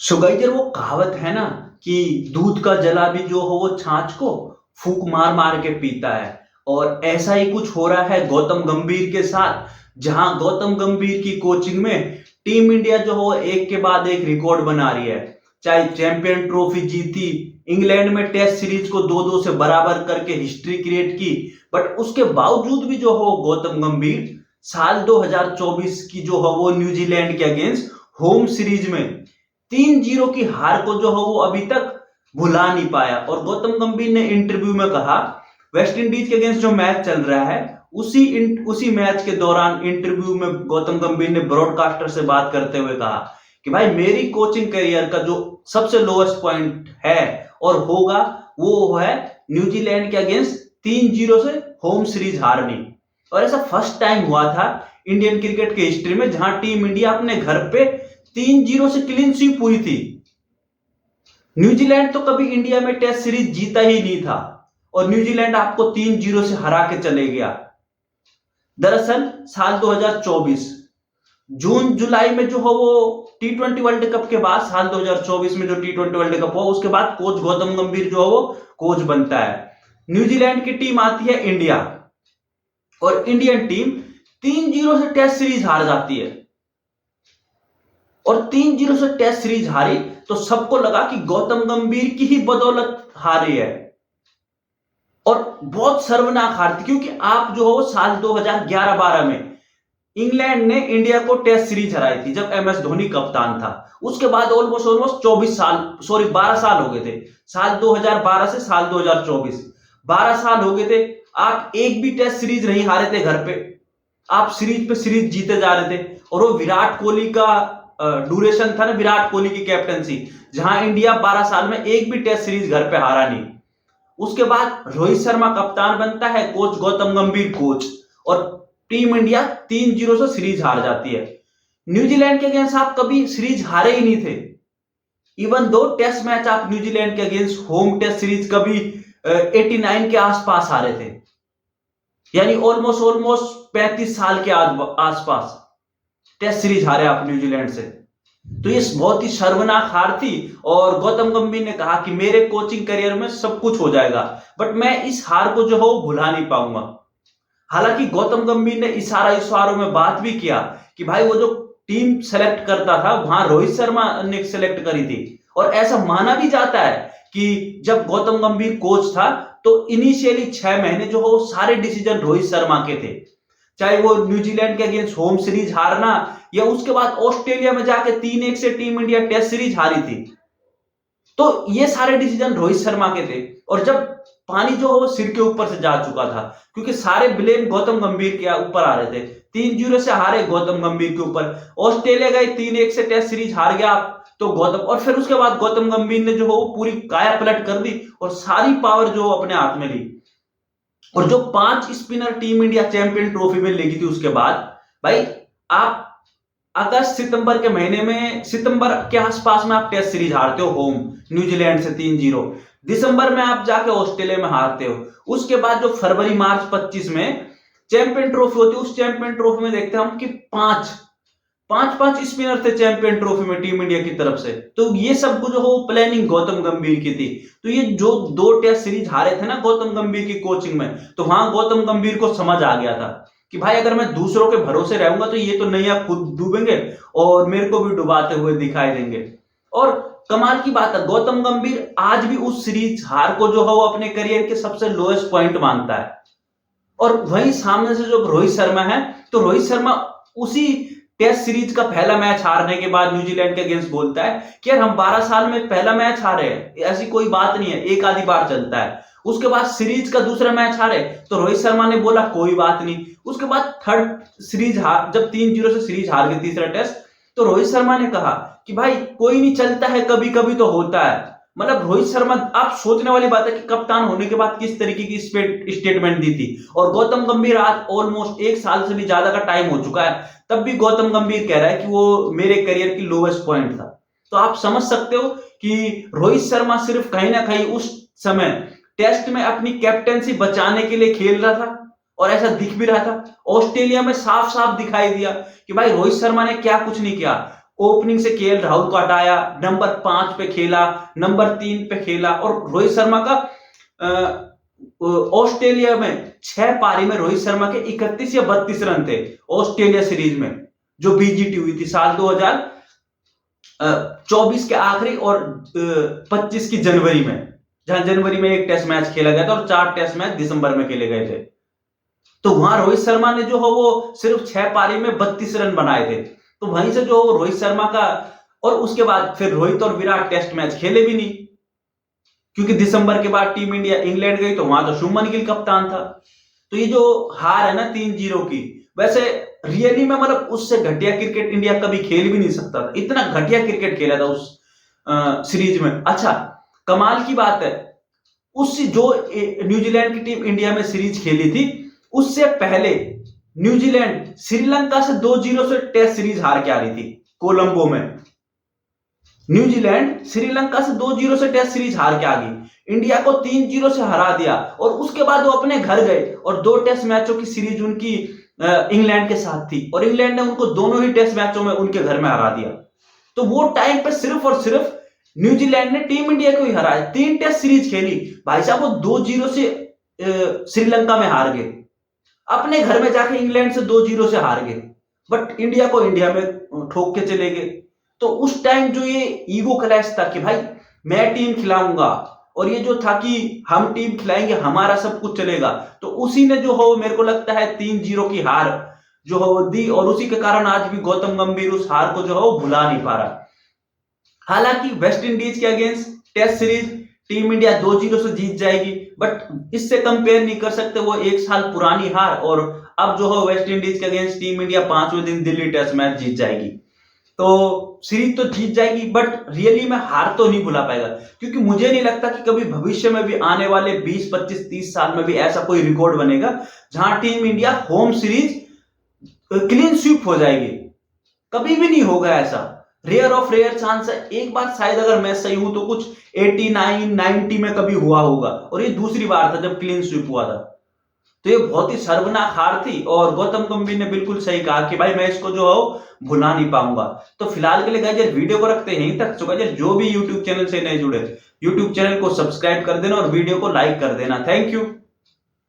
So guys वो कहावत है ना कि दूध का जला भी जो हो वो छाछ को फूंक मार मार के पीता है। और ऐसा ही कुछ हो रहा है गौतम गंभीर के साथ, जहां गौतम गंभीर की कोचिंग में टीम इंडिया जो हो एक के बाद एक रिकॉर्ड बना रही है। चाहे चैंपियन ट्रॉफी जीती, इंग्लैंड में टेस्ट सीरीज को 2-2 से बराबर करके हिस्ट्री क्रिएट की, बट उसके बावजूद भी जो हो गौतम गंभीर साल 2024 की जो हो वो न्यूजीलैंड के अगेंस्ट होम सीरीज में 3-0 की हार को जो है वो अभी तक भुला नहीं पाया। और गौतम गंभीर ने इंटरव्यू में कहा, वेस्ट इंडीज के अगेंस्ट जो मैच चल रहा है उसी मैच के दौरान इंटरव्यू में गौतम गंभीर ने ब्रॉडकास्टर से बात करते हुए कहा कि भाई मेरी कोचिंग करियर का जो सबसे लोएस्ट पॉइंट है और होगा वो है न्यूजीलैंड के अगेंस्ट 3-0 से होम सीरीज हारनी। और ऐसा फर्स्ट टाइम हुआ था इंडियन क्रिकेट की हिस्ट्री में जहां टीम इंडिया अपने घर पे 3-0 से क्लीन स्वीप हुई थी। न्यूजीलैंड तो कभी इंडिया में टेस्ट सीरीज जीता ही नहीं था और न्यूजीलैंड आपको 3-0 से हरा के चले गया। दरअसल साल 2024 जून जुलाई में जो हो वो T20 वर्ल्ड कप के बाद, साल 2024 में जो T20 वर्ल्ड कप हुआ उसके बाद कोच गौतम गंभीर जो है वो कोच बनता है। न्यूजीलैंड की टीम आती है इंडिया और इंडियन टीम 3-0 से टेस्ट सीरीज हार जाती है। और 3-0 से टेस्ट सीरीज हारी तो सबको लगा कि गौतम गंभीर की ही बदौलत हारी है। और बहुत शर्मनाक हार थी, क्योंकि आप जो हो साल 2011-12 में इंग्लैंड ने इंडिया को टेस्ट सीरीज हराई थी जब MS धोनी कप्तान था। उसके बाद ऑलमोस्ट 12 साल हो गए थे। साल 2012 से साल 2024 12 साल हो गए थे। आप एक भी टेस्ट सीरीज नहीं हारे थे घर पे, आप सीरीज पे सीरीज जीते जा रहे थे। और वो विराट कोहली का ड्यूरेशन था ना, विराट कोहली की कैप्टनसी, जहां इंडिया 12 साल में एक भी टेस्ट सीरीज घर पे हारा नहीं। उसके बाद रोहित शर्मा कप्तान बनता है, कोच गौतम गंभीर कोच, और टीम इंडिया 3-0 से सीरीज हार जाती है। न्यूजीलैंड के अगेंस्ट आप कभी सीरीज हारे ही नहीं थे। इवन दो टेस्ट मैच आप न्यूजीलैंड के अगेंस्ट होम टेस्ट सीरीज कभी 89 के आसपास हारे थे, यानी ऑलमोस्ट 35 साल के आसपास टेस्ट सीरीज हारे आप न्यूजीलैंड से। तो ये बहुत ही शर्मनाक हार थी। और गौतम गंभीर ने कहा कि मेरे कोचिंग करियर में सब कुछ हो जाएगा, बट मैं इस हार को जो है वो भुला नहीं पाऊंगा। हालांकि गौतम गंभीर ने इशारों में बात भी किया कि भाई वो जो टीम सेलेक्ट करता था वहां रोहित शर्मा ने सेलेक्ट करी थी। और ऐसा माना भी जाता है कि जब गौतम गंभीर कोच था तो इनिशियली 6 महीने जो हो सारे डिसीजन रोहित शर्मा के थे, चाहे वो न्यूजीलैंड के अगेंस्ट होम सीरीज हारना या उसके बाद ऑस्ट्रेलिया में जाके 3-1 से टीम इंडिया टेस्ट सीरीज हारी थी। तो ये सारे डिसीजन रोहित शर्मा के थे। और जब पानी जो वो सिर के ऊपर से जा चुका था, क्योंकि सारे ब्लेम गौतम गंभीर के ऊपर आ रहे थे। 3-0 से हारे गौतम गंभीर के ऊपर, ऑस्ट्रेलिया गए 3-1 से टेस्ट सीरीज हार गया तो गौतम, और फिर उसके बाद गौतम गंभीर ने जो हो पूरी काया पलट कर दी और सारी पावर जो अपने हाथ में ली। और जो 5 spinner team India champion trophy में लेगी थी उसके बाद, भाई आप अगस्त सितंबर के महीने में, सितंबर के आसपास में आप टेस्ट सीरीज हारते हो होम न्यूजीलैंड से 3-0, दिसंबर में आप जाके ऑस्ट्रेलिया में हारते हो। उसके बाद जो फरवरी मार्च 25 में चैंपियन ट्रॉफी होती है, उस चैंपियन ट्रॉफी में देखते हैं हम कि पांच स्पिनर थे चैंपियन ट्रॉफी में टीम इंडिया की तरफ से। तो ये सब जो हो प्लानिंग गौतम गंभीर की थी। तो ये जो 2 टेस्ट सीरीज हारे थे ना गौतम गंभीर की कोचिंग में, तो वहां गौतम गंभीर को समझ आ गया था कि भाई अगर मैं दूसरों के भरोसे रहूंगा तो ये तो नैया खुद डूबेंगे और मेरे को भी डुबाते हुए दिखाई देंगे। और कमाल की बात है, गौतम गंभीर आज भी उस सीरीज हार को जो है वो अपने करियर के सबसे लोएस्ट पॉइंट मानता है। और वहीं सामने से जो रोहित शर्मा है, तो रोहित शर्मा उसी टेस्ट सीरीज का पहला मैच हारने के बाद न्यूजीलैंड के अगेंस्ट बोलता है कि यार हम 12 साल में पहला मैच हारे हैं, ऐसी कोई बात नहीं है, एक आधी बार चलता है। उसके बाद सीरीज का दूसरा मैच हारे तो रोहित शर्मा ने बोला कोई बात नहीं। उसके बाद थर्ड सीरीज हार, जब 3-0 से सीरीज हार गई तीसरा टेस्ट, तो रोहित शर्मा ने कहा कि भाई कोई नहीं, चलता है, कभी कभी तो होता है। मतलब रोहित शर्मा, आप सोचने वाली बात है कि कप्तान होने के बाद किस तरीके की स्टेटमेंट दी थी। और गौतम गंभीर आज ऑलमोस्ट 1 साल से भी ज्यादा का टाइम हो चुका है, तब भी गौतम गंभीर कह रहा है कि वो मेरे करियर की लोवेस्ट पॉइंट था। तो आप समझ सकते हो कि रोहित शर्मा सिर्फ कहीं ना कहीं उस समय टेस्ट में अपनी कैप्टेंसी बचाने के लिए खेल रहा था, और ऐसा दिख भी रहा था। ऑस्ट्रेलिया में साफ साफ दिखाई दिया कि भाई रोहित शर्मा ने क्या कुछ नहीं किया। ओपनिंग से केएल राहुल को हटाया, नंबर 5 पे खेला, नंबर 3 पे खेला। और रोहित शर्मा का ऑस्ट्रेलिया में 6 पारी में रोहित शर्मा के 31 या 32 रन थे ऑस्ट्रेलिया सीरीज में, जो बीजीटी हुई थी साल 2024 के आखिरी और 25 की जनवरी में, जहां जनवरी में एक टेस्ट मैच खेला गया था और 4 टेस्ट मैच दिसंबर में खेले गए थे। तो वहां रोहित शर्मा ने जो है वो सिर्फ 6 पारी में 32 रन बनाए थे। तो वहीं से जो रोहित शर्मा का, और उसके बाद फिर रोहित और विराट टेस्ट मैच खेले भी नहीं, क्योंकि दिसंबर के बाद टीम इंडिया इंग्लैंड गई, तो वहां तो शुभमन गिल कप्तान था। तो ये जो हार है ना 3-0 की, वैसे रियली में मतलब उससे घटिया क्रिकेट इंडिया कभी खेल भी नहीं सकता था, इतना घटिया क्रिकेट खेला था उस सीरीज में। अच्छा, कमाल की बात है, उस जो न्यूजीलैंड की टीम इंडिया में सीरीज खेली थी, उससे पहले न्यूजीलैंड श्रीलंका से 2-0 से टेस्ट सीरीज हार के आ रही थी कोलंबो में। न्यूजीलैंड श्रीलंका से 2-0 से टेस्ट सीरीज हार के आ गई, इंडिया को 3-0 से हरा दिया, और उसके बाद वो अपने घर गए और 2 टेस्ट मैचों की सीरीज उनकी इंग्लैंड के साथ थी, और इंग्लैंड ने उनको दोनों ही टेस्ट मैचों में उनके घर में हरा दिया। तो वो टाइम पे सिर्फ और सिर्फ न्यूजीलैंड ने टीम इंडिया को ही हराया, 3 टेस्ट सीरीज खेली भाई साहब, वो 2-0 से श्रीलंका में हार गए, अपने घर में जाके इंग्लैंड से 2-0 से हार गए, बट इंडिया को इंडिया में ठोक के चले गए। तो उस टाइम जो ये ईगो क्लैश था कि भाई मैं टीम खिलाऊंगा, और ये जो था कि हम टीम खिलाएंगे, हमारा सब कुछ चलेगा, तो उसी ने जो हो मेरे को लगता है 3-0 की हार जो हो वो दी, और उसी के कारण आज भी गौतम गंभीर उस हार को जो है वो भुला नहीं पा रहा। हालांकि वेस्ट इंडीज के against test series team India 2-0 से जीत जाएगी, बट इससे कंपेयर नहीं कर सकते वो 1 साल पुरानी हार, और अब जो है वेस्ट इंडीज के अगेंस्ट टीम इंडिया 5वें दिन दिल्ली टेस्ट मैच जीत जाएगी। तो सीरीज तो जीत जाएगी, बट रियली में हार तो नहीं भुला पाएगा, क्योंकि मुझे नहीं लगता कि कभी भविष्य में भी आने वाले 20, 25, 30 साल में भी ऐसा कोई रिकॉर्ड बनेगा जहां team India home series clean sweep हो जाएगी। कभी भी नहीं होगा ऐसा, रेयर ऑफ रेयर चांस है। एक बार शायद अगर मैं सही हूं तो कुछ 89, 90 में कभी हुआ होगा, और ये दूसरी बार था जब क्लीन स्वीप हुआ था। तो ये बहुत ही शर्मनाक हार थी, और गौतम गंभीर ने बिल्कुल सही कहा कि भाई मैं इसको जो है भुला नहीं पाऊंगा। तो फिलहाल के लिए गाइस वीडियो को रखते हैं यहीं तक। तो गाइस जो भी यूट्यूब चैनल से नहीं जुड़े, यूट्यूब चैनल को सब्सक्राइब कर देना और वीडियो को लाइक कर देना। Thank you.